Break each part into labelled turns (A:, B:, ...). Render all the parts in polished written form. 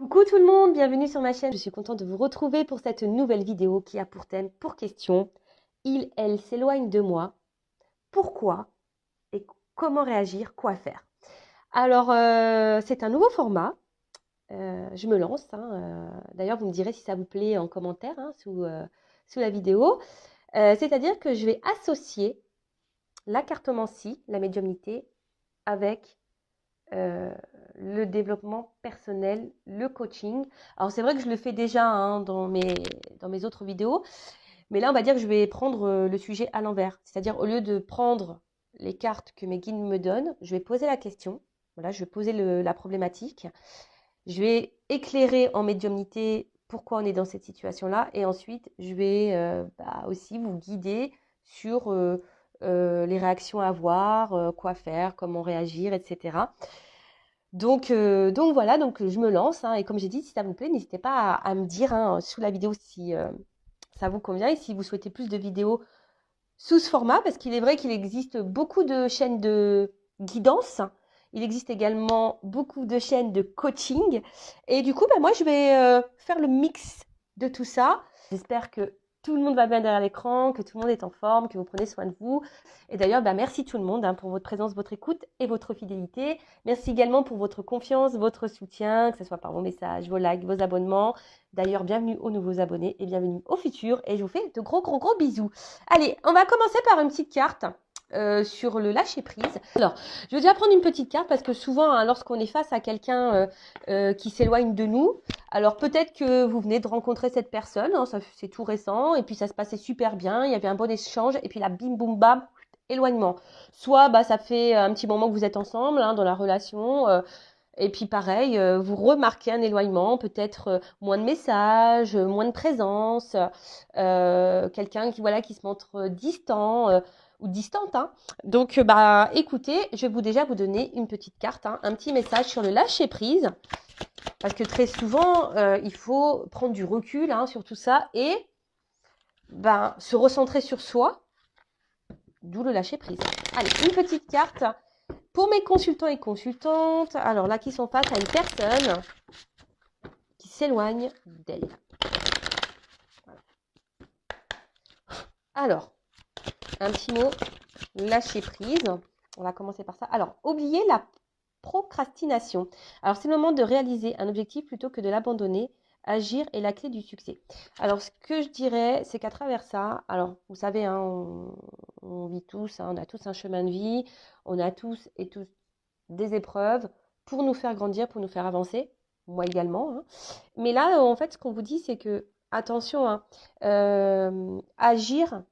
A: Coucou tout le monde, bienvenue sur ma chaîne. Je suis contente de vous retrouver pour cette nouvelle vidéo qui a pour thème, pour question, elle s'éloigne de moi. Pourquoi et comment réagir, quoi faire? Alors, c'est un nouveau format. Je me lance. D'ailleurs, vous me direz si ça vous plaît en commentaire sous la vidéo. C'est-à-dire que je vais associer la cartomancie, la médiumnité, avec le développement personnel, le coaching. Alors c'est vrai que je le fais déjà dans mes autres vidéos, mais là on va dire que je vais prendre le sujet à l'envers. C'est-à-dire au lieu de prendre les cartes que mes guides me donnent, je vais poser la question, voilà, je vais poser la problématique, je vais éclairer en médiumnité pourquoi on est dans cette situation-là, et ensuite je vais aussi vous guider sur les réactions à avoir, quoi faire, comment réagir, etc. Donc voilà, donc je me lance, et comme j'ai dit, si ça vous plaît, n'hésitez pas à me dire sous la vidéo si ça vous convient et si vous souhaitez plus de vidéos sous ce format, parce qu'il est vrai qu'il existe beaucoup de chaînes de guidance, il existe également beaucoup de chaînes de coaching, et du coup, moi je vais faire le mix de tout ça. J'espère que tout le monde va bien derrière l'écran, que tout le monde est en forme, que vous prenez soin de vous. Et d'ailleurs, merci tout le monde pour votre présence, votre écoute et votre fidélité. Merci également pour votre confiance, votre soutien, que ce soit par vos messages, vos likes, vos abonnements. D'ailleurs, bienvenue aux nouveaux abonnés et bienvenue aux futurs. Et je vous fais de gros bisous. Allez, on va commencer par une petite carte sur le lâcher prise. Alors, je vais déjà prendre une petite carte parce que souvent, lorsqu'on est face à quelqu'un qui s'éloigne de nous, alors peut-être que vous venez de rencontrer cette personne, c'est tout récent, et puis ça se passait super bien, il y avait un bon échange, et puis là, bim, boum, bam, éloignement. Soit ça fait un petit moment que vous êtes ensemble dans la relation, et puis pareil, vous remarquez un éloignement, peut-être moins de messages, moins de présence, quelqu'un qui se montre distant ou distante. Donc écoutez, je vais déjà vous donner une petite carte, un petit message sur le lâcher prise, parce que très souvent il faut prendre du recul sur tout ça et se recentrer sur soi, d'où le lâcher prise. Allez, une petite carte pour mes consultants et consultantes, alors là, qui sont face à une personne qui s'éloigne d'elle. Voilà. Alors, un petit mot, lâcher prise. On va commencer par ça. Alors, oubliez la procrastination. Alors, c'est le moment de réaliser un objectif plutôt que de l'abandonner. Agir est la clé du succès. Alors, ce que je dirais, c'est qu'à travers ça, alors, vous savez, on vit tous, on a tous un chemin de vie, on a tous et tous des épreuves pour nous faire grandir, pour nous faire avancer, moi également. Mais là, en fait, ce qu'on vous dit, c'est que, attention, agir,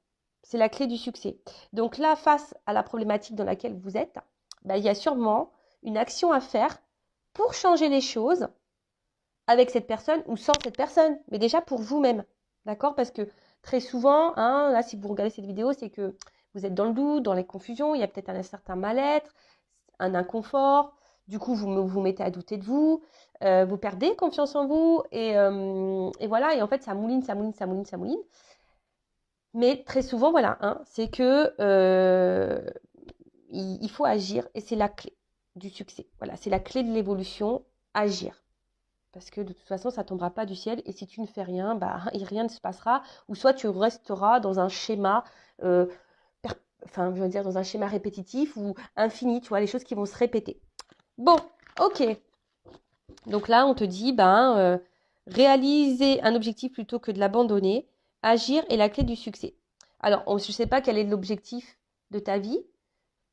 A: c'est la clé du succès. Donc là, face à la problématique dans laquelle vous êtes, il y a sûrement une action à faire pour changer les choses avec cette personne ou sans cette personne, mais déjà pour vous-même, d'accord? Parce que très souvent, là, si vous regardez cette vidéo, c'est que vous êtes dans le doute, dans les confusions, il y a peut-être un certain mal-être, un inconfort, du coup vous mettez à douter de vous, vous perdez confiance en vous, et voilà, et en fait ça mouline. Mais très souvent, voilà, c'est que il faut agir, et c'est la clé du succès. Voilà, c'est la clé de l'évolution, agir. Parce que de toute façon, ça ne tombera pas du ciel, et si tu ne fais rien, rien ne se passera, ou soit tu resteras dans un schéma dans un schéma répétitif ou infini, tu vois, les choses qui vont se répéter. Bon, ok. Donc là, on te dit, réaliser un objectif plutôt que de l'abandonner. Agir est la clé du succès. Alors, je ne sais pas quel est l'objectif de ta vie.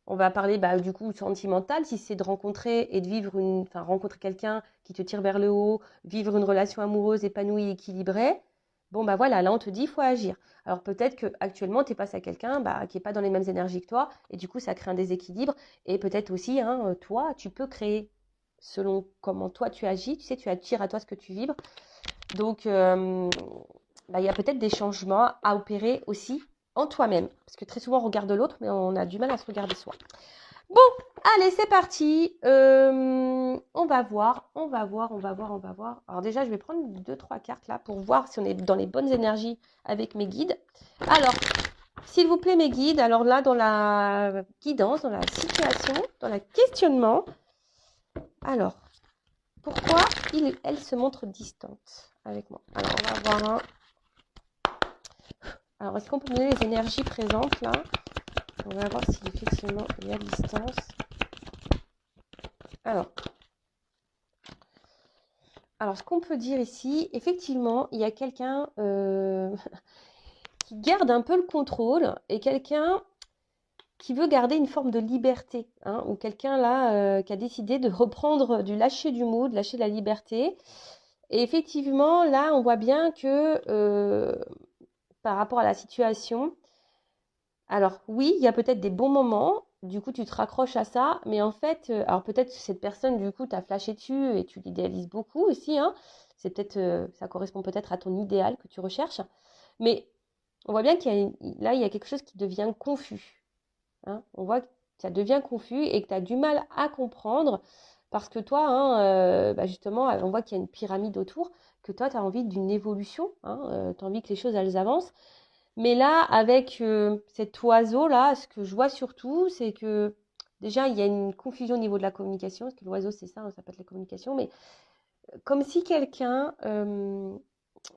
A: On va parler du coup sentimental, si c'est de rencontrer et de vivre rencontrer quelqu'un qui te tire vers le haut, vivre une relation amoureuse épanouie, équilibrée. Bon voilà, là on te dit il faut agir. Alors peut-être que actuellement tu es face à quelqu'un qui n'est pas dans les mêmes énergies que toi, et du coup ça crée un déséquilibre, et peut-être aussi toi tu peux créer selon comment toi tu agis, tu sais, tu attires à toi ce que tu vibres. Donc il y a peut-être des changements à opérer aussi en toi-même, parce que très souvent on regarde l'autre, mais on a du mal à se regarder soi. Bon, allez, c'est parti. On va voir. Alors déjà, je vais prendre 2-3 cartes là pour voir si on est dans les bonnes énergies avec mes guides. Alors, s'il vous plaît, mes guides, alors là, dans la guidance, dans la situation, dans le questionnement. Alors, pourquoi elle se montre distante avec moi. Alors, on va avoir un... Alors, est-ce qu'on peut donner les énergies présentes, là? On va voir si, effectivement, il y a distance. Alors, ce qu'on peut dire ici, effectivement, il y a quelqu'un qui garde un peu le contrôle et quelqu'un qui veut garder une forme de liberté, hein, ou quelqu'un là qui a décidé de reprendre du lâcher du mood, lâcher de la liberté. Et effectivement, là, on voit bien que par rapport à la situation, alors oui, il y a peut-être des bons moments, du coup tu te raccroches à ça, mais en fait, alors peut-être que cette personne, du coup, t'a flashé dessus et tu l'idéalises beaucoup aussi, hein. C'est peut-être, ça correspond peut-être à ton idéal que tu recherches, mais on voit bien là, il y a quelque chose qui devient confus, hein. On voit que ça devient confus et que tu as du mal à comprendre parce que toi, hein, justement, on voit qu'il y a une pyramide autour, que toi, tu as envie d'une évolution, hein, tu as envie que les choses, elles avancent. Mais là, avec cet oiseau-là, ce que je vois surtout, c'est que déjà, il y a une confusion au niveau de la communication, parce que l'oiseau, c'est ça, hein, ça peut être la communication, mais comme si quelqu'un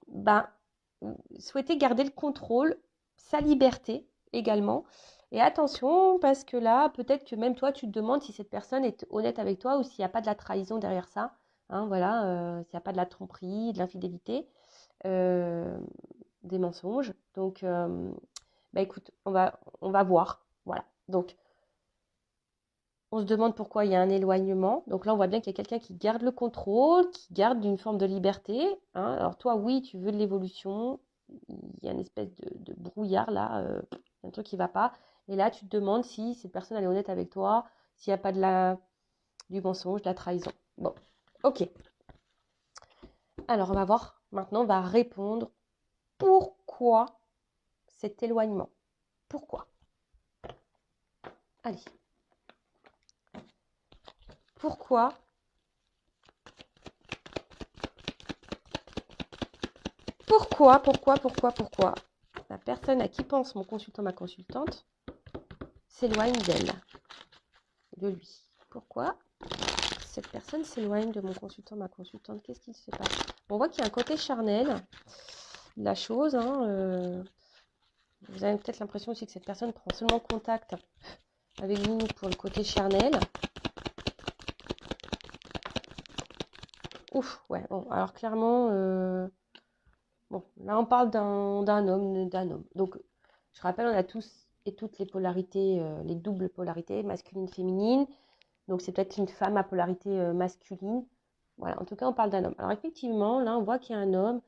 A: bah, souhaitait garder le contrôle, sa liberté également. Et attention, parce que là, peut-être que même toi, tu te demandes si cette personne est honnête avec toi ou s'il n'y a pas de la trahison derrière ça. Hein, voilà, s'il n'y a pas de la tromperie, de l'infidélité, euh, des mensonges. Donc, écoute, on va voir. Voilà. Donc, on se demande pourquoi il y a un éloignement. Donc là, on voit bien qu'il y a quelqu'un qui garde le contrôle, qui garde une forme de liberté, hein. Alors toi, oui, tu veux de l'évolution. Il y a une espèce de brouillard là, un truc qui ne va pas. Et là, tu te demandes si cette personne elle est honnête avec toi, s'il n'y a pas du mensonge, de la trahison. Bon, ok. Alors, on va voir. Maintenant, on va répondre pourquoi cet éloignement. Pourquoi? Allez. Pourquoi pourquoi la personne à qui pense mon consultant, ma consultante, s'éloigne d'elle, de lui? Pourquoi cette personne s'éloigne de mon consultant, ma consultante? Qu'est-ce qui se passe? On voit qu'il y a un côté charnel de la chose, hein, vous avez peut-être l'impression aussi que cette personne prend seulement contact avec vous pour le côté charnel. Ouf, ouais, bon, alors clairement, bon, là on parle d'un homme. Donc, je rappelle, on a tous et toutes les polarités, les doubles polarités, masculine, féminine. Donc, c'est peut-être une femme à polarité masculine. Voilà, en tout cas, on parle d'un homme. Alors, effectivement, là, on voit qu'il y a un homme.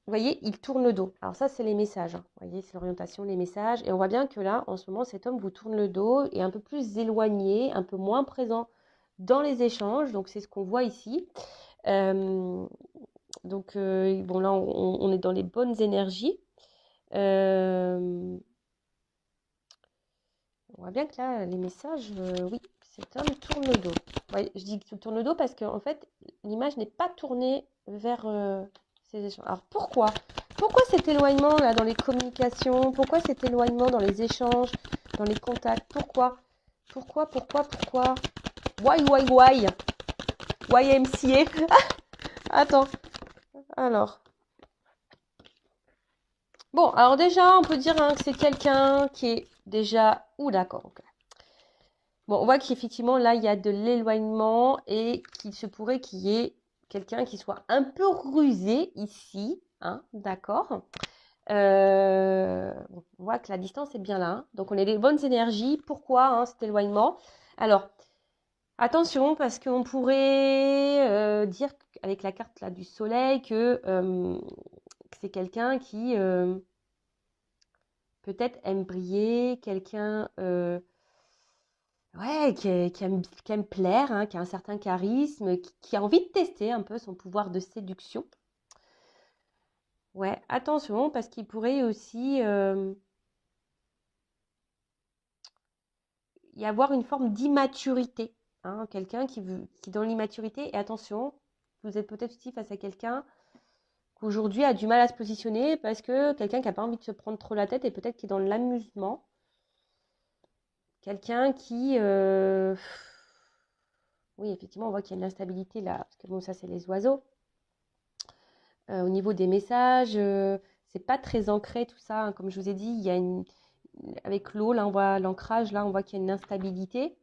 A: Vous voyez, il tourne le dos. Alors, ça, c'est les messages, hein. Vous voyez, c'est l'orientation, les messages. Et on voit bien que là, en ce moment, cet homme vous tourne le dos et est un peu plus éloigné, un peu moins présent dans les échanges. Donc, c'est ce qu'on voit ici. Donc, bon, là, on est dans les bonnes énergies. On voit bien que là, les messages, oui, cet homme tourne le dos. Ouais, je dis qu'il tourne le dos parce qu'en fait, l'image n'est pas tournée vers ces échanges. Alors, pourquoi? Pourquoi cet éloignement là dans les communications? Pourquoi cet éloignement dans les échanges, dans les contacts? Pourquoi? Pourquoi? Why? YMCA? Attends. Alors. Bon, alors déjà, on peut dire hein, que c'est quelqu'un qui est déjà... Ouh, d'accord, ok. Bon, on voit qu'effectivement, là, il y a de l'éloignement et qu'il se pourrait qu'il y ait quelqu'un qui soit un peu rusé ici, hein, d'accord. On voit que la distance est bien là, hein. Donc, on a des bonnes énergies. Pourquoi hein, cet éloignement? Alors, attention, parce qu'on pourrait dire, avec la carte là, du soleil, que c'est quelqu'un qui peut-être aime briller, quelqu'un ouais, qui aime plaire, hein, qui a un certain charisme, qui a envie de tester un peu son pouvoir de séduction. Ouais, attention, parce qu'il pourrait aussi y avoir une forme d'immaturité, hein, quelqu'un qui est dans l'immaturité. Et attention, vous êtes peut-être aussi face à quelqu'un qui aujourd'hui a du mal à se positionner parce que quelqu'un qui n'a pas envie de se prendre trop la tête et peut-être qui est dans l'amusement. Quelqu'un qui Oui, effectivement, on voit qu'il y a une instabilité là, parce que bon, ça, c'est les oiseaux. Au niveau des messages, c'est pas très ancré tout ça, hein. Comme je vous ai dit, il y a avec l'eau, là, on voit l'ancrage, là, on voit qu'il y a une instabilité.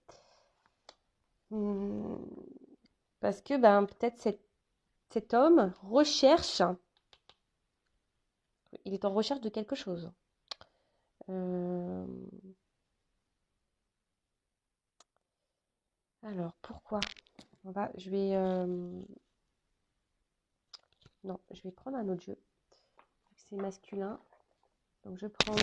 A: Hum, Parce que ben, peut-être cet homme recherche, il est en recherche de quelque chose. Euh, alors, pourquoi? Non, je vais prendre un autre jeu. C'est masculin. Donc, je prends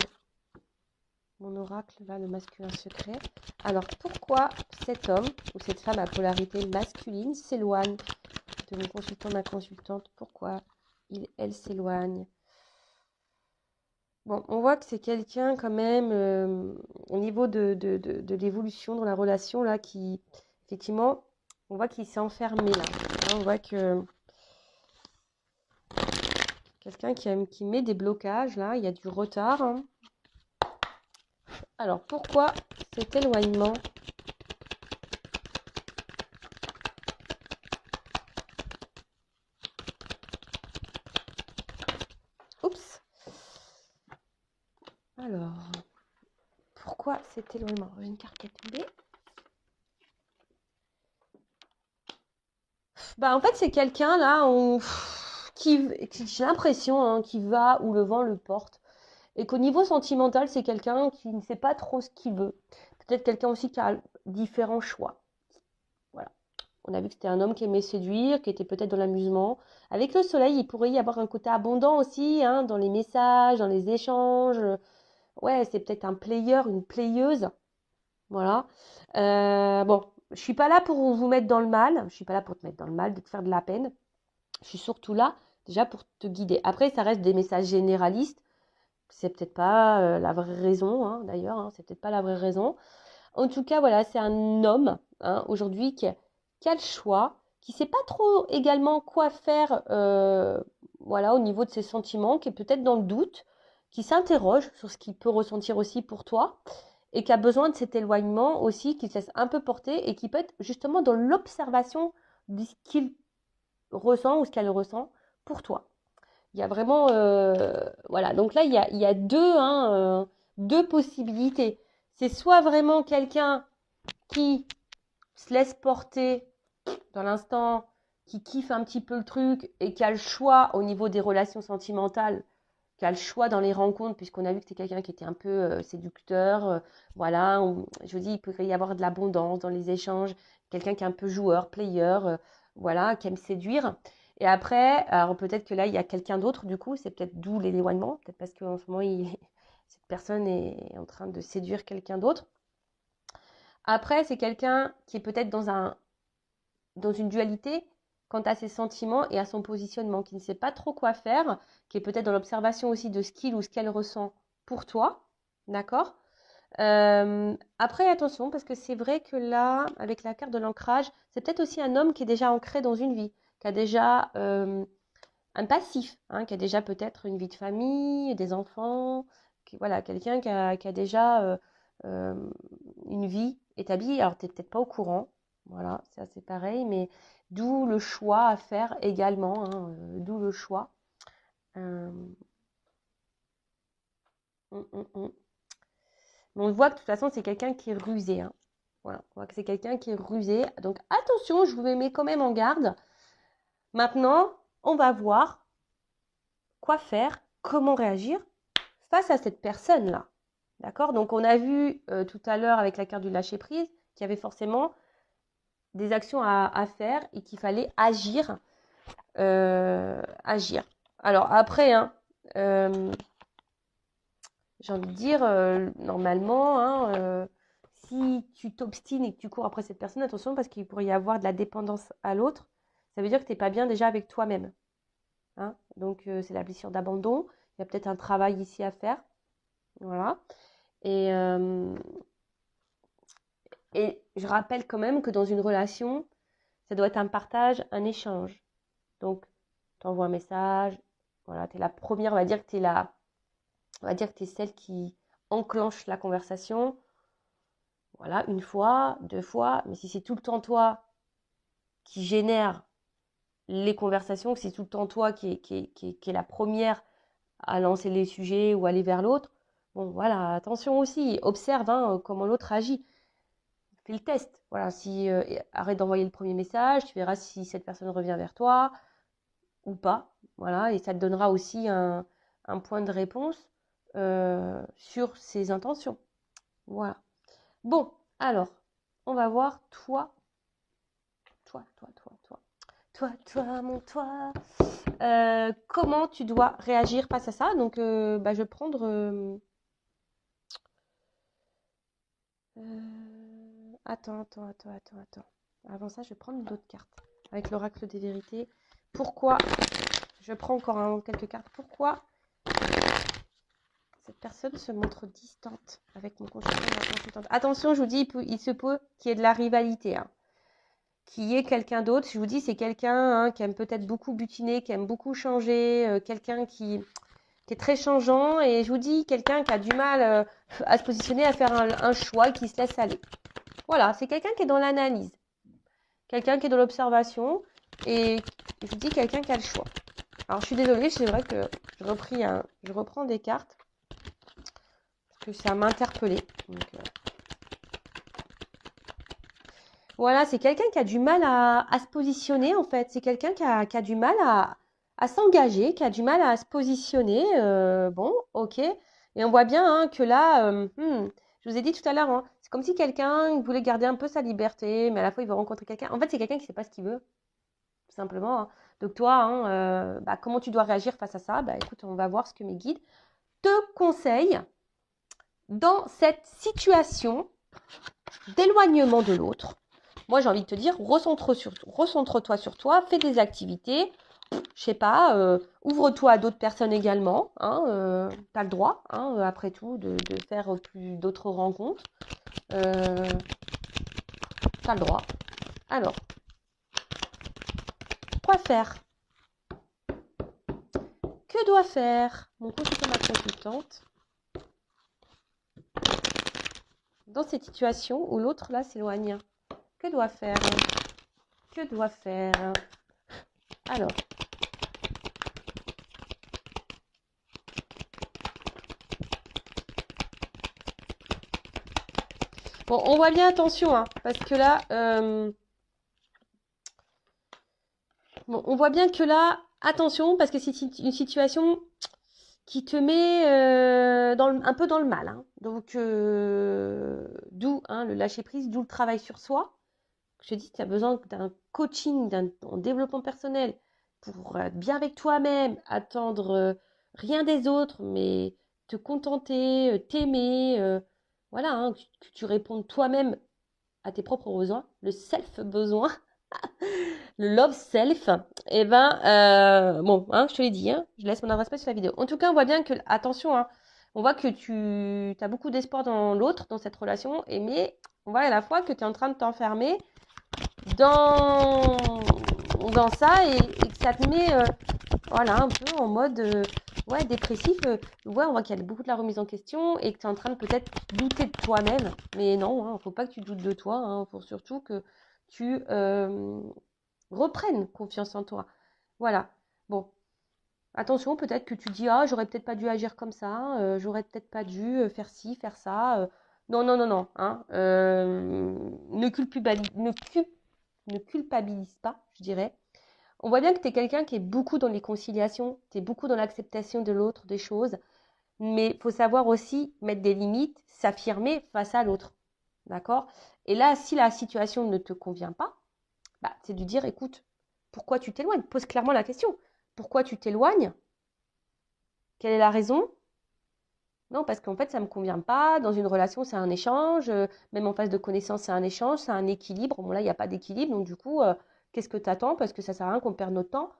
A: mon oracle, là, le masculin secret. Alors, pourquoi cet homme ou cette femme à polarité masculine s'éloigne de mon consultant, ma consultante? Pourquoi elle s'éloigne? Bon, on voit que c'est quelqu'un quand même, au niveau de l'évolution dans la relation, là, qui, effectivement, on voit qu'il s'est enfermé, là. Hein, on voit que quelqu'un qui met des blocages, là, il y a du retard, hein. Alors, pourquoi cet éloignement? Oups. Alors, pourquoi cet éloignement? J'ai une carte qui est tombée. Bah, en fait, c'est quelqu'un, là, qui j'ai l'impression, hein, qui va où le vent le porte. Et qu'au niveau sentimental, c'est quelqu'un qui ne sait pas trop ce qu'il veut. Peut-être quelqu'un aussi qui a différents choix. Voilà. On a vu que c'était un homme qui aimait séduire, qui était peut-être dans l'amusement. Avec le soleil, il pourrait y avoir un côté abondant aussi, hein, dans les messages, dans les échanges. Ouais, c'est peut-être un player, une playeuse. Voilà. Bon, je suis pas là pour vous mettre dans le mal. Je suis pas là pour te mettre dans le mal, de te faire de la peine. Je suis surtout là, déjà, pour te guider. Après, ça reste des messages généralistes. C'est peut-être pas la vraie raison, hein, d'ailleurs, hein, c'est peut-être pas la vraie raison. En tout cas, voilà, c'est un homme, hein, aujourd'hui qui a le choix, qui sait pas trop également quoi faire, voilà, au niveau de ses sentiments, qui est peut-être dans le doute, qui s'interroge sur ce qu'il peut ressentir aussi pour toi, et qui a besoin de cet éloignement aussi, qui se laisse un peu porter, et qui peut être justement dans l'observation de ce qu'il ressent ou ce qu'elle ressent pour toi. Il y a vraiment, voilà. Donc là, il y a deux, hein, deux possibilités. C'est soit vraiment quelqu'un qui se laisse porter dans l'instant, qui kiffe un petit peu le truc et qui a le choix au niveau des relations sentimentales, qui a le choix dans les rencontres, puisqu'on a vu que c'était quelqu'un qui était un peu séducteur, voilà. Je vous dis, il pourrait y avoir de l'abondance dans les échanges, quelqu'un qui est un peu joueur, player, voilà, qui aime séduire. Et après, alors peut-être que là, il y a quelqu'un d'autre, du coup, c'est peut-être d'où l'éloignement, peut-être parce qu'en ce moment, cette personne est en train de séduire quelqu'un d'autre. Après, c'est quelqu'un qui est peut-être dans une dualité quant à ses sentiments et à son positionnement, qui ne sait pas trop quoi faire, qui est peut-être dans l'observation aussi de ce qu'il ou ce qu'elle ressent pour toi, d'accord? Après, attention, parce que c'est vrai que là, avec la carte de l'ancrage, c'est peut-être aussi un homme qui est déjà ancré dans une vie, qui a déjà un passif, hein, qui a déjà peut-être une vie de famille, des enfants, voilà, quelqu'un qui a déjà euh, une vie établie. Alors, tu n'es peut-être pas au courant, voilà, c'est assez pareil, mais d'où le choix à faire également, hein, d'où le choix. Euh, hum, hum, hum. Mais on voit que de toute façon, c'est quelqu'un qui est rusé, hein. Voilà, on voit que c'est quelqu'un qui est rusé. Donc, attention, je vous mets quand même en garde. Maintenant, on va voir quoi faire, comment réagir face à cette personne-là. D'accord? Donc, on a vu tout à l'heure avec la carte du lâcher-prise qu'il y avait forcément des actions à faire et qu'il fallait agir. Agir. Alors, après, hein, j'ai envie de dire, normalement, hein, si tu t'obstines et que tu cours après cette personne, attention parce qu'il pourrait y avoir de la dépendance à l'autre. Ça veut dire que tu n'es pas bien déjà avec toi-même. Hein? Donc, c'est la blessure d'abandon. Il y a peut-être un travail ici à faire. Voilà. Et, et je rappelle quand même que dans une relation, ça doit être un partage, un échange. Donc, tu envoies un message. Voilà, tu es la première, on va dire que tu es on va dire que tu es celle qui enclenche la conversation. Voilà, une fois, deux fois. Mais si c'est tout le temps toi qui génère les conversations, que c'est tout le temps toi qui est la première à lancer les sujets ou aller vers l'autre. Bon, voilà, attention aussi, observe comment l'autre agit. Fais le test. Voilà, si arrête d'envoyer le premier message, tu verras si cette personne revient vers toi ou pas. Voilà, et ça te donnera aussi un point de réponse sur ses intentions. Voilà. Bon, alors, on va voir toi, mon toi. Comment tu dois réagir face à ça. Donc, je vais prendre... Attends. Avant ça, je vais prendre d'autres cartes. Avec l'oracle des vérités. Pourquoi je prends encore quelques cartes. Pourquoi cette personne se montre distante avec mon consultant et ma consultante. Attention, je vous dis, il se peut qu'il y ait de la rivalité. Qu'il y ait quelqu'un d'autre. Je vous dis, c'est quelqu'un qui aime peut-être beaucoup butiner, qui aime beaucoup changer, quelqu'un qui est très changeant. Et je vous dis, quelqu'un qui a du mal à se positionner, à faire un choix, qui se laisse aller. Voilà, c'est quelqu'un qui est dans l'analyse. Quelqu'un qui est dans l'observation. Et je vous dis, quelqu'un qui a le choix. Alors, je suis désolée, c'est vrai que je reprends des cartes. Parce que ça m'a interpellée. Voilà, c'est quelqu'un qui a du mal à se positionner, en fait. C'est quelqu'un qui a du mal à s'engager, qui a du mal à se positionner. Bon, ok. Et on voit bien que là, je vous ai dit tout à l'heure, c'est comme si quelqu'un voulait garder un peu sa liberté, mais à la fois, il veut rencontrer quelqu'un. En fait, c'est quelqu'un qui ne sait pas ce qu'il veut, tout simplement. Donc, toi, comment tu dois réagir face à ça? Écoute, on va voir ce que mes guides te conseillent dans cette situation d'éloignement de l'autre. Moi, j'ai envie de te dire, recentre-toi sur toi, fais des activités, je sais pas, ouvre-toi à d'autres personnes également. Tu as le droit, après tout, de faire d'autres rencontres. Tu as le droit. Alors, quoi faire? Que doit faire mon consultant, ma consultante dans cette situation où l'autre, là, s'éloigne? Que doit faire? Que doit faire? Alors, bon, on voit bien, attention, parce que là, on voit bien que là, attention, parce que c'est une situation qui te met un peu dans le mal. Donc, d'où le lâcher-prise, d'où le travail sur soi. Je te dis, tu as besoin d'un coaching, d'un développement personnel pour être bien avec toi-même, attendre rien des autres, mais te contenter, t'aimer, voilà, que tu répondes toi-même à tes propres besoins, le self-besoin, le love self, et bon, je te l'ai dit, je laisse mon adresse mail sur la vidéo. En tout cas, on voit bien que, attention, on voit que tu as beaucoup d'espoir dans l'autre, dans cette relation, mais on voit à la fois que tu es en train de t'enfermer dans ça et que ça te met un peu en mode dépressif. On voit qu'il y a beaucoup de la remise en question et que tu es en train de peut-être douter de toi-même. Mais non, faut pas que tu doutes de toi. Faut surtout que tu reprennes confiance en toi. Voilà. Bon. Attention, peut-être que tu dis, j'aurais peut-être pas dû agir comme ça, j'aurais peut-être pas dû faire ci, faire ça. Non. Ne culpabilise pas, je dirais. On voit bien que tu es quelqu'un qui est beaucoup dans les conciliations, tu es beaucoup dans l'acceptation de l'autre, des choses, mais il faut savoir aussi mettre des limites, s'affirmer face à l'autre. D'accord? Et là, si la situation ne te convient pas, c'est de dire, écoute, pourquoi tu t'éloignes? Pose clairement la question. Pourquoi tu t'éloignes? Quelle est la raison? Non, parce qu'en fait, ça ne me convient pas. Dans une relation, c'est un échange. Même en phase de connaissance, c'est un échange, c'est un équilibre. Bon, là, il n'y a pas d'équilibre. Donc, du coup, qu'est-ce que tu attends? Parce que ça ne sert à rien qu'on perde notre temps.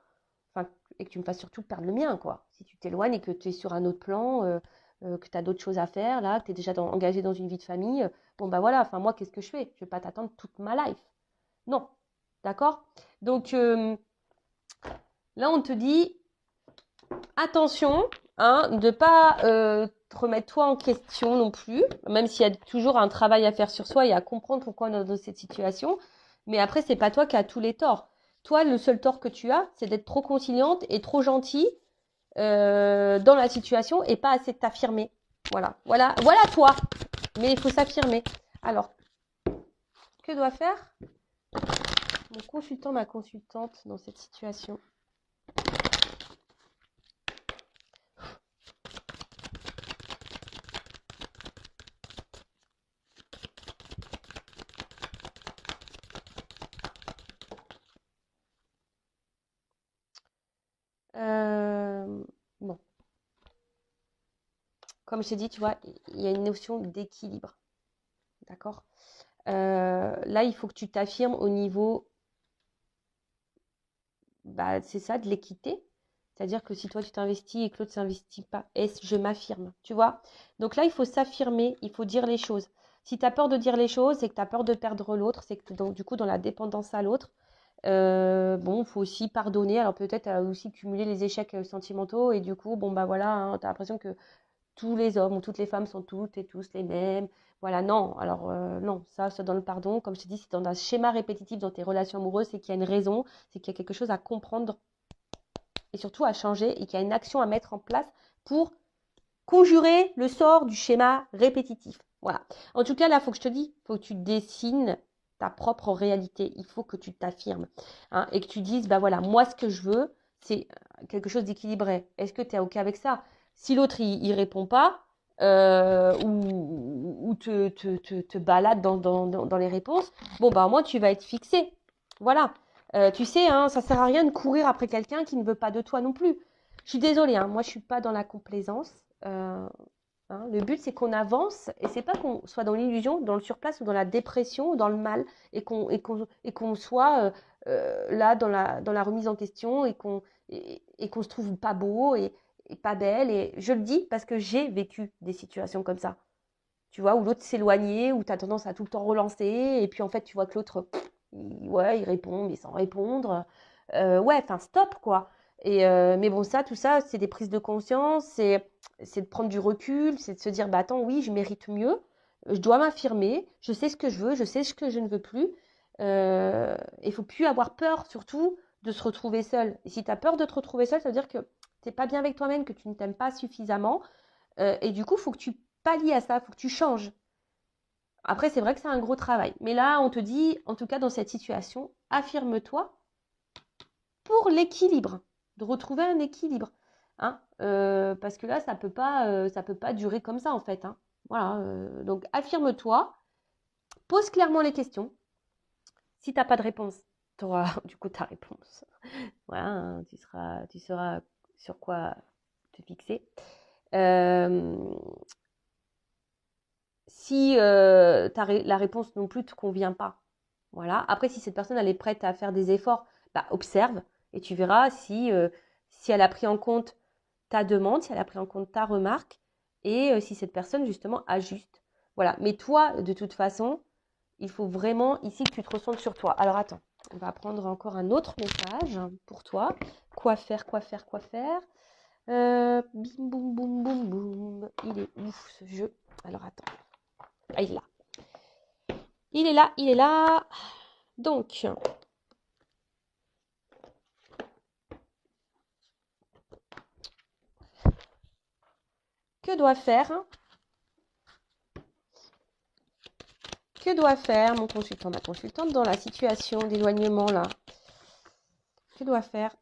A: Enfin, et que tu me fasses surtout perdre le mien, quoi. Si tu t'éloignes et que tu es sur un autre plan, que tu as d'autres choses à faire, là, que tu es déjà engagé dans une vie de famille, voilà. Enfin, moi, qu'est-ce que je fais? Je ne vais pas t'attendre toute ma life. Non. D'accord? Donc, là, on te dit, attention, de ne pas te remettre toi en question non plus, même s'il y a toujours un travail à faire sur soi et à comprendre pourquoi on est dans cette situation. Mais après, c'est pas toi qui as tous les torts. Toi, le seul tort que tu as, c'est d'être trop conciliante et trop gentille dans la situation et pas assez de t'affirmer. Voilà toi. Mais il faut s'affirmer. Alors, que doit faire mon consultant, ma consultante dans cette situation? Bon, comme je t'ai dit, tu vois, il y a une notion d'équilibre. D'accord? Là, il faut que tu t'affirmes au niveau, bah, c'est ça, de l'équité. C'est-à-dire que si toi, tu t'investis et que l'autre ne s'investit pas, est-ce je m'affirme, tu vois? Donc là, il faut s'affirmer, il faut dire les choses. Si tu as peur de dire les choses, c'est que tu as peur de perdre l'autre, c'est que tu es donc, du coup dans la dépendance à l'autre. Bon, il faut aussi pardonner. Alors peut-être aussi cumuler les échecs sentimentaux et du coup, bon, bah voilà, hein, tu as l'impression que tous les hommes ou toutes les femmes sont toutes et tous les mêmes. Voilà, non. Alors, non, ça, c'est dans le pardon. Comme je te dis, c'est dans un schéma répétitif dans tes relations amoureuses, c'est qu'il y a une raison, c'est qu'il y a quelque chose à comprendre et surtout à changer et qu'il y a une action à mettre en place pour conjurer le sort du schéma répétitif. Voilà. En tout cas, là, il faut que je te dise, il faut que tu dessines ta propre réalité. Il faut que tu t'affirmes hein, et que tu dises, bah voilà, moi, ce que je veux, c'est quelque chose d'équilibré. Est-ce que tu es OK avec ça? Si l'autre, il répond pas, ou te balade dans les réponses, bon, bah, au moins, tu vas être fixé. Voilà. Tu sais, hein, ça sert à rien de courir après quelqu'un qui ne veut pas de toi non plus. Je suis désolée, hein, moi, je suis pas dans la complaisance. Hein, le but, c'est qu'on avance et c'est pas qu'on soit dans l'illusion, dans le surplace ou dans la dépression ou dans le mal et qu'on soit là dans la remise en question et qu'on se trouve pas beau et pas belle. Et je le dis parce que j'ai vécu des situations comme ça. Tu vois, où l'autre s'éloignait, où tu as tendance à tout le temps relancer et puis en fait, tu vois que l'autre, ouais, il répond, mais sans répondre. Ouais, enfin, stop, quoi. Mais bon, tout ça, c'est des prises de conscience, c'est de prendre du recul, c'est de se dire, bah attends, oui, je mérite mieux, je dois m'affirmer, je sais ce que je veux, je sais ce que je ne veux plus. Il faut plus avoir peur, surtout, de se retrouver seul. Et si tu as peur de te retrouver seul, ça veut dire que tu n'es pas bien avec toi-même, que tu ne t'aimes pas suffisamment. Et du coup, il faut que tu pallies à ça, il faut que tu changes. Après, c'est vrai que c'est un gros travail. Mais là, on te dit, en tout cas dans cette situation, affirme-toi pour l'équilibre, de retrouver un équilibre. Hein, parce que là, ça peut pas durer comme ça, en fait. Hein. Voilà, donc affirme-toi, pose clairement les questions. Si tu n'as pas de réponse, tu auras du coup ta réponse. Voilà, hein, tu sauras sur quoi te fixer. Si la réponse non plus ne te convient pas, voilà. Après, si cette personne elle est prête à faire des efforts, bah, observe et tu verras si elle a pris en compte ta demande, si elle a pris en compte ta remarque et si cette personne justement ajuste. Voilà. Mais toi, de toute façon, il faut vraiment ici que tu te recentres sur toi. Alors attends, on va prendre encore un autre message pour toi. Quoi faire, quoi faire, quoi faire bim, boum, boum, boum, boum. Il est ouf ce jeu. Alors attends. Ah, il est là. Il est là, il est là. Donc, que doit faire mon consultant, ma consultante dans la situation d'éloignement là? Que doit faire?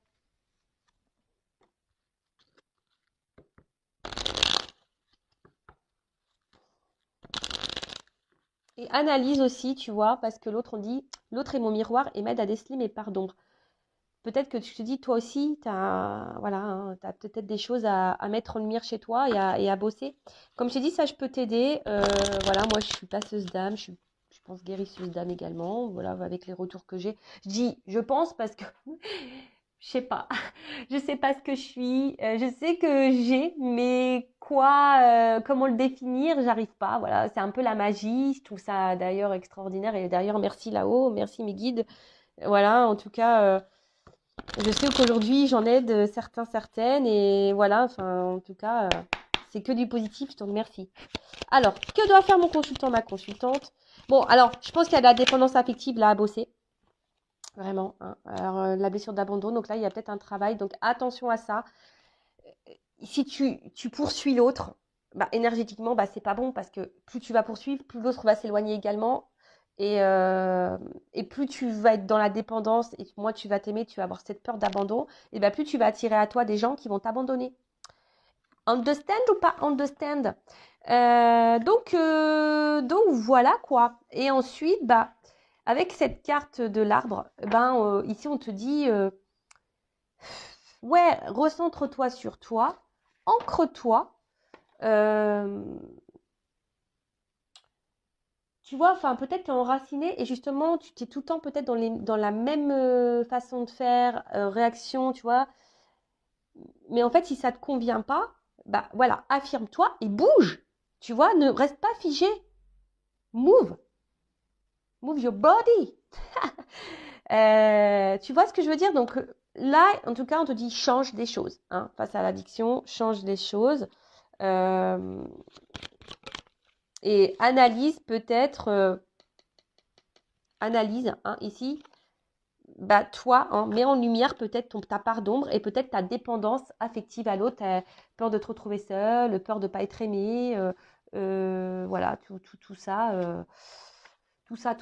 A: Et analyse aussi, tu vois, parce que l'autre, on dit, l'autre est mon miroir et m'aide à déceler mes parts d'ombre. Peut-être que tu te dis, toi aussi, tu as, voilà, hein, t'as peut-être des choses à mettre en lumière chez toi et à bosser. Comme je t'ai dit, ça, je peux t'aider. Voilà, moi, je suis passeuse d'âme, je pense guérisseuse d'âme également, voilà, avec les retours que j'ai. Je dis, je pense parce que je sais pas. Je sais pas ce que je suis. Je sais que j'ai, mais quoi, comment le définir, j'arrive pas. Voilà, c'est un peu la magie. Je trouve ça d'ailleurs extraordinaire. Et d'ailleurs, merci là-haut, merci mes guides. Voilà, en tout cas, je sais qu'aujourd'hui, j'en aide certains, certaines. Et voilà, enfin, en tout cas, c'est que du positif. Je te remercie. Alors, que doit faire mon consultant, ma consultante? Bon, alors, je pense qu'il y a de la dépendance affective là à bosser. Vraiment, hein. Alors, la blessure d'abandon, donc là, il y a peut-être un travail. Donc, attention à ça. Si tu poursuis l'autre, bah, énergétiquement, bah, c'est pas bon parce que plus tu vas poursuivre, plus l'autre va s'éloigner également. Et plus tu vas être dans la dépendance et moins tu vas t'aimer, tu vas avoir cette peur d'abandon, et bah, plus tu vas attirer à toi des gens qui vont t'abandonner. Understand ou pas understand? Donc voilà quoi. Et ensuite, bah, avec cette carte de l'arbre, ben, ici on te dit, ouais, recentre-toi sur toi, ancre-toi. euh, Tu vois, enfin, peut-être tu es enraciné et justement, tu t'es tout le temps peut-être dans la même façon de faire, réaction, tu vois. Mais en fait, si ça ne te convient pas, bah voilà, affirme-toi et bouge. Tu vois, ne reste pas figé. Move. Move your body. Tu vois ce que je veux dire? Donc là, en tout cas, on te dit change des choses. Hein, face à l'addiction, change des choses. Euh, et analyse peut-être, analyse hein, ici, bah toi, hein, mets en lumière peut-être ta part d'ombre et peut-être ta dépendance affective à l'autre, peur de te retrouver seule, peur de ne pas être aimée, voilà, tout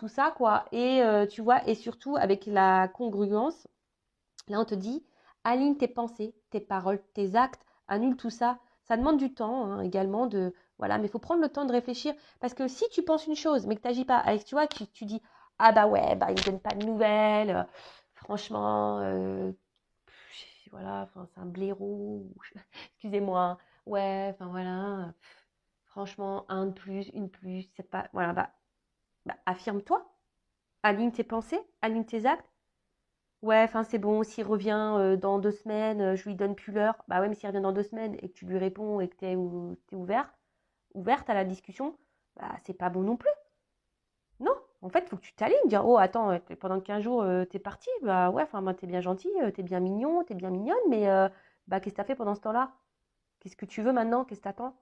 A: ça, quoi. Et tu vois, et surtout avec la congruence, là on te dit, aligne tes pensées, tes paroles, tes actes, annule tout ça. Ça demande du temps hein, également de, voilà, mais il faut prendre le temps de réfléchir parce que si tu penses une chose mais que tu n'agis pas, avec, tu vois, tu dis, ah bah ouais, bah il ne donne pas de nouvelles, franchement, voilà, enfin c'est un blaireau, excusez-moi, hein. Ouais, enfin voilà, franchement, un de plus, une de plus, c'est pas, voilà, bah affirme-toi, aligne tes pensées, aligne tes actes. Ouais, enfin c'est bon, s'il revient dans 2 semaines, je lui donne plus l'heure. Bah ouais, mais s'il revient dans 2 semaines et que tu lui réponds et que t'es ouverte à la discussion, bah c'est pas bon non plus. Non, en fait, il faut que tu t'alignes, dire, oh attends, pendant 15 jours, t'es parti, bah ouais, enfin, t'es bien gentil, t'es bien mignon, t'es bien mignonne, mais bah qu'est-ce que t'as fait pendant ce temps-là? Qu'est-ce que tu veux maintenant? Qu'est-ce que t'attends?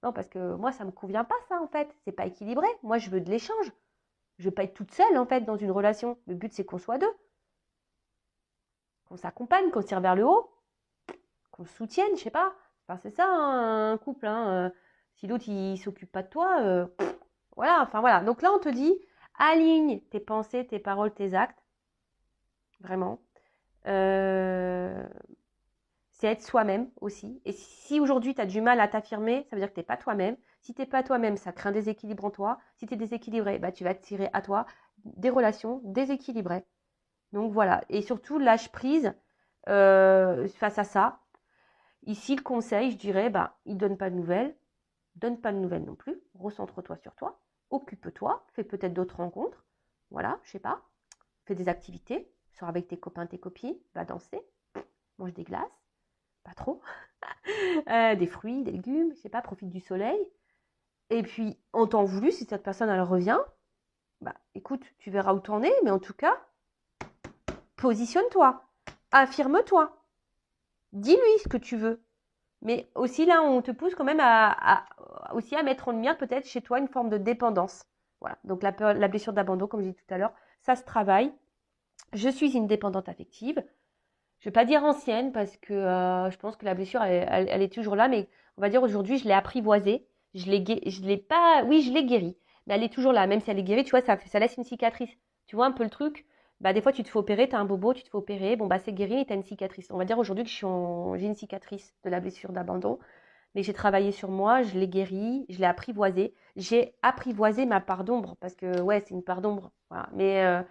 A: Non, parce que moi, ça me convient pas, ça, en fait. C'est pas équilibré. Moi, je veux de l'échange. Je veux pas être toute seule, en fait, dans une relation. Le but, c'est qu'on soit deux, qu'on s'accompagne, qu'on se tire vers le haut, qu'on se soutienne, je sais pas. Enfin, c'est ça, hein, un couple, hein. Si l'autre, il s'occupe pas de toi, voilà, enfin voilà. Donc là, on te dit, aligne tes pensées, tes paroles, tes actes, vraiment. Euh, c'est être soi-même aussi. Et si aujourd'hui, tu as du mal à t'affirmer, ça veut dire que tu n'es pas toi-même. Si tu n'es pas toi-même, ça crée un déséquilibre en toi. Si tu es déséquilibré, bah, tu vas tirer à toi des relations déséquilibrées. Donc voilà. Et surtout, lâche prise face à ça. Ici, le conseil, je dirais, bah, il ne donne pas de nouvelles. Donne pas de nouvelles non plus. Recentre-toi sur toi. Occupe-toi. Fais peut-être d'autres rencontres. Voilà, je sais pas. Fais des activités. Sors avec tes copains, tes copines. Va danser. Mange des glaces. Pas trop. Des fruits, des légumes, je sais pas, profite du soleil. Et puis, en temps voulu, si cette personne, elle revient, bah, écoute, tu verras où t'en es, mais en tout cas, positionne-toi, affirme-toi, dis-lui ce que tu veux. Mais aussi, là, on te pousse quand même aussi à mettre en lumière peut-être chez toi une forme de dépendance. Voilà, donc la blessure d'abandon, comme je disais tout à l'heure, ça se travaille. Je suis une dépendante affective. Je ne vais pas dire ancienne parce que je pense que la blessure, elle est toujours là, mais on va dire aujourd'hui, je l'ai apprivoisée. Je l'ai pas, oui, je l'ai guérie, mais elle est toujours là. Même si elle est guérie, tu vois, ça laisse une cicatrice. Tu vois un peu le truc? Bah, des fois, tu te fais opérer, tu as un bobo, tu te fais opérer. Bon, bah, c'est guéri et tu as une cicatrice. On va dire aujourd'hui que j'ai une cicatrice de la blessure d'abandon, mais j'ai travaillé sur moi, je l'ai guérie, je l'ai apprivoisée. J'ai apprivoisé ma part d'ombre parce que, ouais, c'est une part d'ombre. Voilà. Mais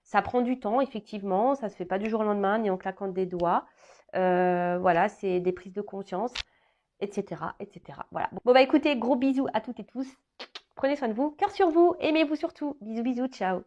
A: ça prend du temps, effectivement. Ça ne se fait pas du jour au lendemain, ni en claquant des doigts. Voilà, c'est des prises de conscience, etc., etc. Voilà. Bon, bah écoutez, gros bisous à toutes et tous. Prenez soin de vous, cœur sur vous, aimez-vous surtout. Bisous, bisous, ciao.